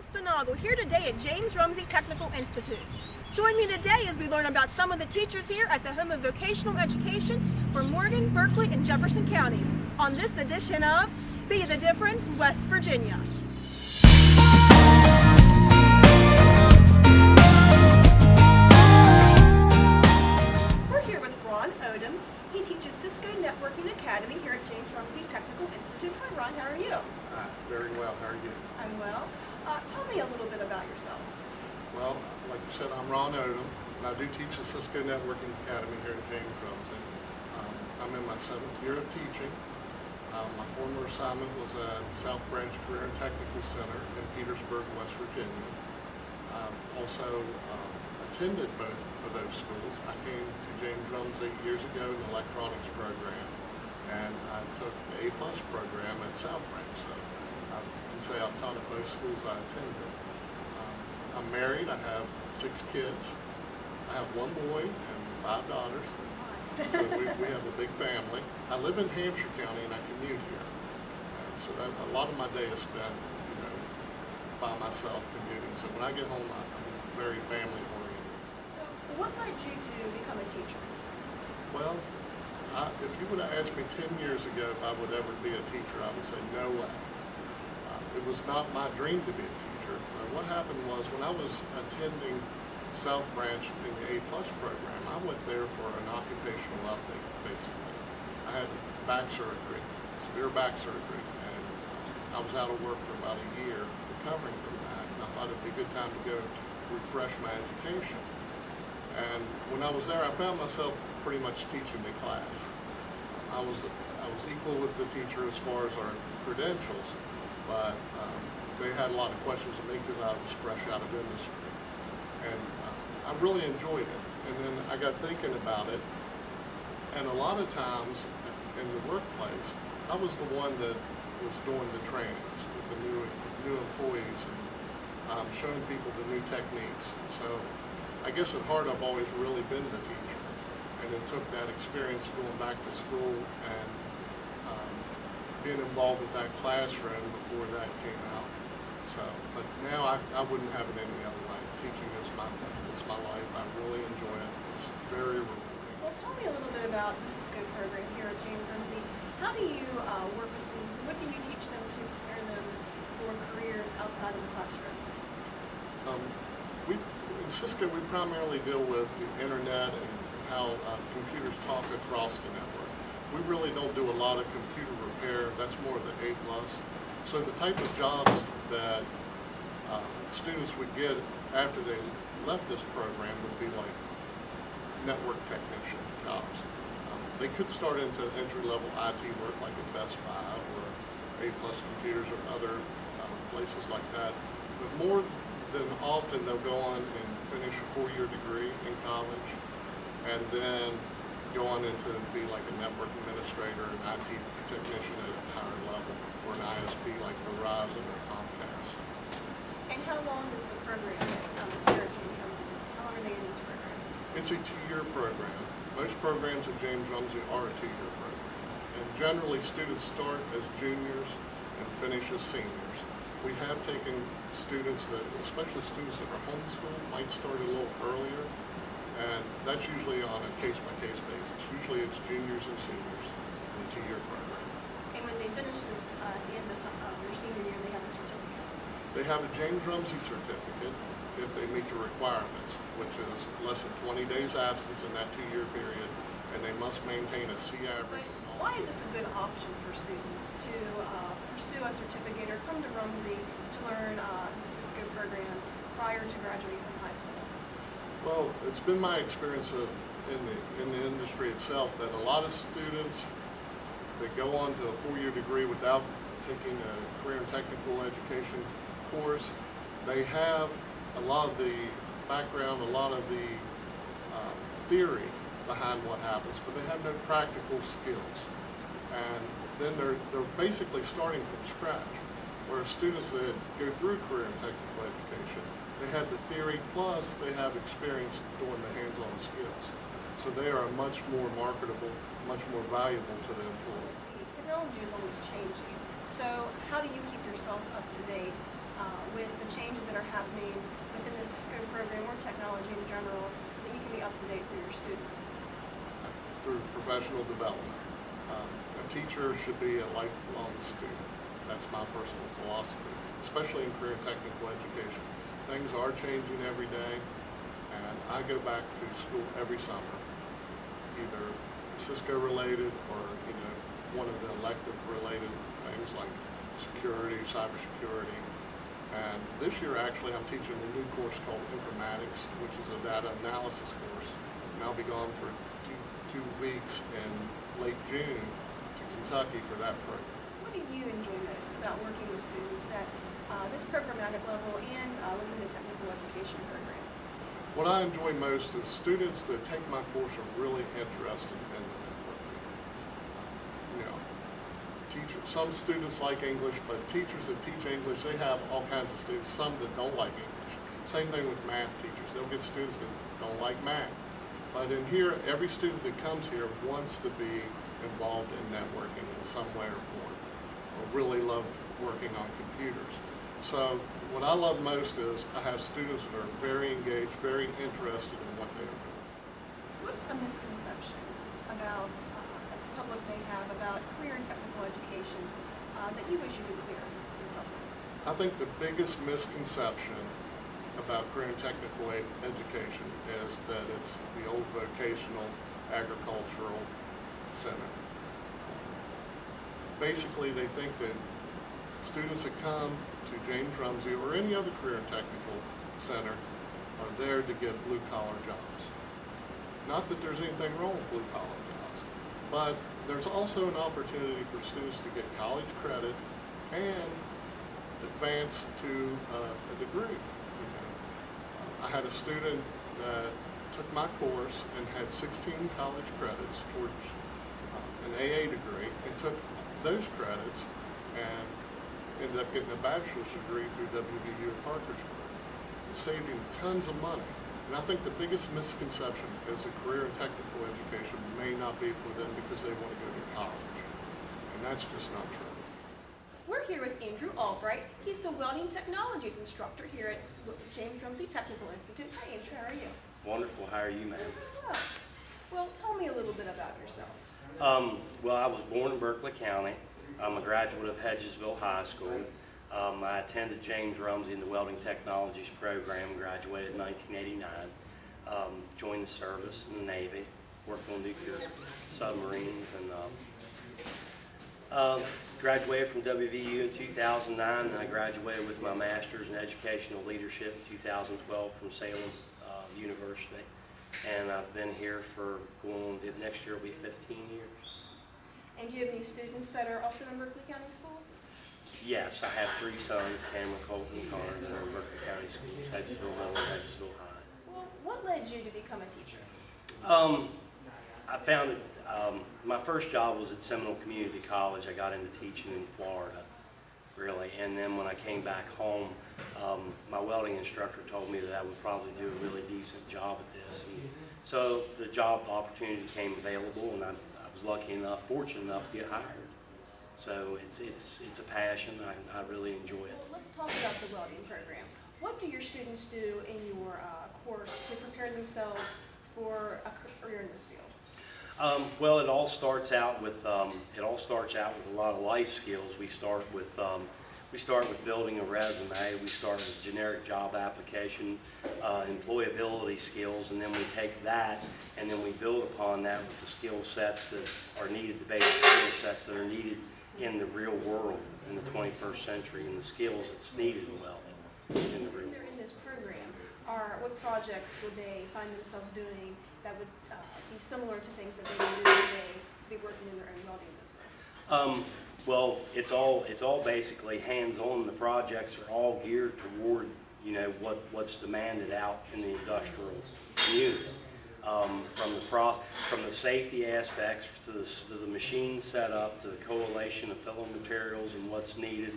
Spinagle here today at James Rumsey Technical Institute. Join me today as we learn about some of the teachers here at the Home of Vocational Education for Morgan, Berkeley, and Jefferson counties on this edition of Be the Difference, West Virginia. We're here with Juan Odom. He teaches Cisco Networking Academy here at James Rumsey Technical Institute. Hi Ron, how are you? Very well, how are you? I'm well. Tell me a little bit about yourself. Well, like you said, I'm Ron Odom, and I do teach the Cisco Networking Academy here at James Rumsey. I'm in my 7th year of teaching. My former assignment was at South Branch Career and Technical Center in Petersburg, West Virginia. Also attended both of those schools. I came to James Rumsey years ago in the electronics program, and I took the A+ program at South Branch. So I can say I've taught at both schools I attended. I'm married. I have 6 kids. I have 1 boy and 5 daughters. So we have a big family. I live in Hampshire County and I commute here. And so a lot of my day is spent, by myself commuting. So when I get home, I'm very family oriented. So what led you to become a teacher? Well, if you would have asked me 10 years ago if I would ever be a teacher, I would say no way. It was not my dream to be a teacher. What happened was when I was attending South Branch in the A+ program, I went there for an occupational update, basically. I had back surgery, severe back surgery, and I was out of work for about a year recovering from that, and I thought it'd be a good time to go refresh my education. And when I was there, I found myself pretty much teaching the class. I was equal with the teacher as far as our credentials, but they had a lot of questions of me because I was fresh out of industry. And I really enjoyed it. And then I got thinking about it, and a lot of times in the workplace, I was the one that was doing the trainings with the new employees and showing people the new techniques. So I guess at heart I've always really been the teacher. And it took that experience going back to school and being involved with that classroom before that came out. So, but now I wouldn't have it any other way. Teaching is my life. I really enjoy it. It's very rewarding. Well, tell me a little bit about the Cisco program here at James Rumsey. How do you work with students? What do you teach them to prepare them for careers outside of the classroom? In Cisco, we primarily deal with the internet and how computers talk across the network. We really don't do a lot of computer repair. That's more of the A+. So the type of jobs that students would get after they left this program would be like network technician jobs. They could start into entry-level IT work like at Best Buy or A+ computers or other places like that. But more than often they'll go on and finish a 4-year degree in college and then go on into be like a network administrator, an IT technician at a higher level for an ISP like Verizon or Comcast. And how long is the program here at James Rumsey? How long are they in this program? It's a 2-year program. Most programs at James Rumsey are a 2-year program. And generally students start as juniors and finish as seniors. We have taken students that, especially students that are homeschooled, might start a little earlier. And that's usually on a case-by-case basis. Usually it's juniors and seniors in a 2-year program. And when they finish this at the end of their senior year, they have a certificate? They have a James Rumsey certificate if they meet the requirements, which is less than 20 days absence in that 2-year period, and they must maintain a C average. But why is this a good option for students to pursue a certificate or come to Rumsey to learn the Cisco program prior to graduating from high school? Well, it's been my experience in the industry itself that a lot of students that go on to a 4-year degree without taking a career and technical education course, they have a lot of the background, a lot of the theory behind what happens, but they have no practical skills. And then they're basically starting from scratch. Whereas students that go through career and technical education, they have the theory plus they have experience doing the hands-on skills. So they are much more marketable, much more valuable to the employees. Technology is always changing. So how do you keep yourself up to date with the changes happening within the Cisco program or technology in general so that you can be up to date for your students? Through professional development. A teacher should be a lifelong student. That's my personal philosophy, especially in career and technical education. Things are changing every day, and I go back to school every summer, either Cisco related or one of the elective related things like security, cybersecurity. And this year actually I'm teaching a new course called Informatics, which is a data analysis course. And I'll be gone for two weeks in late June to Kentucky for that program. What do you enjoy most about working with students at this programmatic level and within the technical education program? What I enjoy most is students that take my course are really interested in the network field. Some students like English, but teachers that teach English, they have all kinds of students, some that don't like English. Same thing with math teachers. They'll get students that don't like math. But in here, every student that comes here wants to be involved in networking in some way or form, or really love working on computers. So what I love most is I have students that are very engaged, very interested in what they're doing. What's a misconception about that the public may have about career and technical education that you wish you could clear in the public? I think the biggest misconception about career and technical education is that it's the old vocational agricultural center. Basically, they think that students that come to James Rumsey or any other career and technical center are there to get blue-collar jobs. Not that there's anything wrong with blue-collar jobs, but there's also an opportunity for students to get college credit and advance to a degree. I had a student that took my course and had 16 college credits towards an AA degree, and took those credits and ended up getting a bachelor's degree through WVU at Parkersburg. It saved him tons of money. And I think the biggest misconception is that career and technical education may not be for them because they want to go to college. And that's just not true. We're here with Andrew Albright. He's the Welding Technologies instructor here at James Rumsey Technical Institute. Hi, Andrew. How are you? Wonderful. How are you, ma'am? Oh. Well, tell me a little bit about yourself. Well, I was born in Berkeley County. I'm a graduate of Hedgesville High School. I attended James Rumsey in the Welding Technologies program, graduated in 1989, joined the service in the Navy, worked on nuclear submarines, and graduated from WVU in 2009, and I graduated with my master's in educational leadership in 2012 from Salem University. And I've been here for next year will be 15 years. And do you have any students that are also in Berkeley County schools? Yes, I have 3 sons, Cameron, Colton, and Connor, that are in Berkeley County schools, Hedgesville Middle and Hedgesville High. Well, what led you to become a teacher? I found that my first job was at Seminole Community College. I got into teaching in Florida, really, and then when I came back home, my welding instructor told me that I would probably do a really decent job at this. And so the job opportunity came available, and I was lucky enough, fortunate enough to get hired. So it's a passion. I really enjoy it. Well, let's talk about the welding program. What do your students do in your course to prepare themselves for a career in this field? Well, it all starts out with a lot of life skills. We start with building a resume. We start with generic job application, employability skills, and then we take that and then we build upon that with the skill sets that are needed, the basic skill sets that are needed in the real world in the 21st century, and the skills that's needed in welding in the real world. When they're in this program, what projects would they find themselves doing that would be similar to things that they would do when they be working in their own welding business? Well, it's all basically hands-on. The projects are all geared toward what's demanded out in the industrial community. From the safety aspects to the machine setup to the collation of filling materials and what's needed,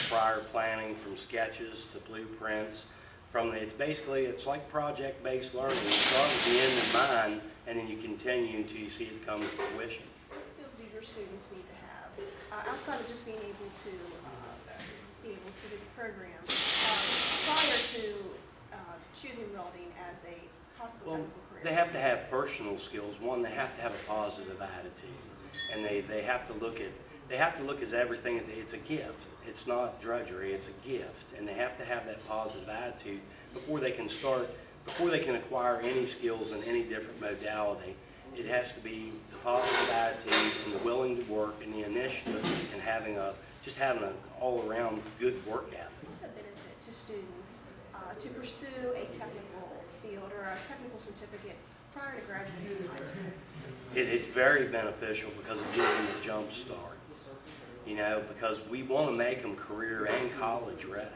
prior planning from sketches to blueprints. It's like project-based learning. You start with the end in mind, and then you continue until you see it come to fruition. What skills do your students need to have outside of just being able to do the program? Prior to choosing welding as a possible Well, technical career? they have to have personal skills. One, they have to have a positive attitude, and they have to look at everything. It's a gift. It's not drudgery. It's a gift, and they have to have that positive attitude before they can acquire any skills in any different modality. It has to be the positive attitude and the willing to work and the initiative and having an all-around good work ethic. What's a benefit to students to pursue a technical field or a technical certificate prior to graduating from high school? It's very beneficial because it gives them a jump start, because we want to make them career and college ready.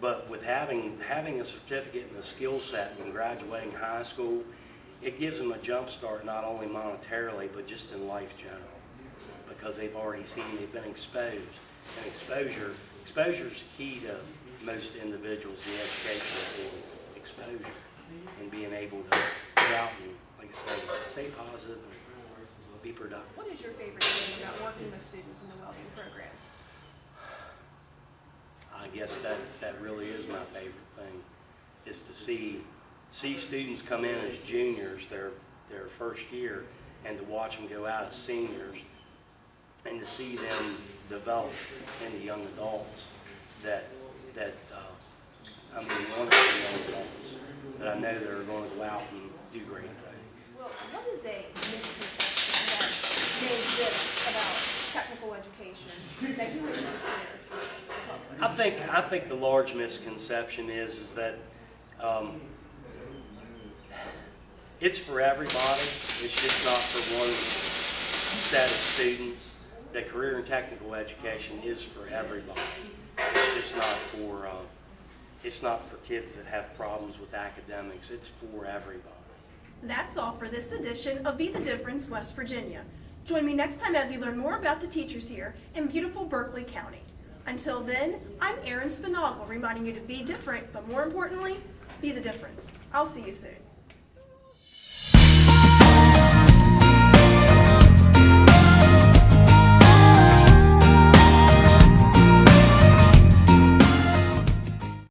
But with having a certificate and a skill set when graduating high school, it gives them a jump start not only monetarily but just in life general, because they've been exposed. And exposure is key to most individuals in the educational field. Exposure and being able to get out and, like I said, stay positive and be productive. What is your favorite thing about working with students in the welding program? I guess that really is my favorite thing, is to see students come in as juniors their first year, and to watch them go out as seniors, and to see them develop into young adults wonderful young adults that I know that are going to go out and do great things. Well, what is a misconception that may exist about technical education that you wish you clear for the public? I think the large misconception is that it's for everybody. It's just not for one set of students. That career and technical education is for everybody. It's just not for kids that have problems with academics. It's for everybody. That's all for this edition of Be the Difference, West Virginia. Join me next time as we learn more about the teachers here in beautiful Berkeley County. Until then, I'm Erin Spinagle, reminding you to be different, but more importantly, be the difference. I'll see you soon.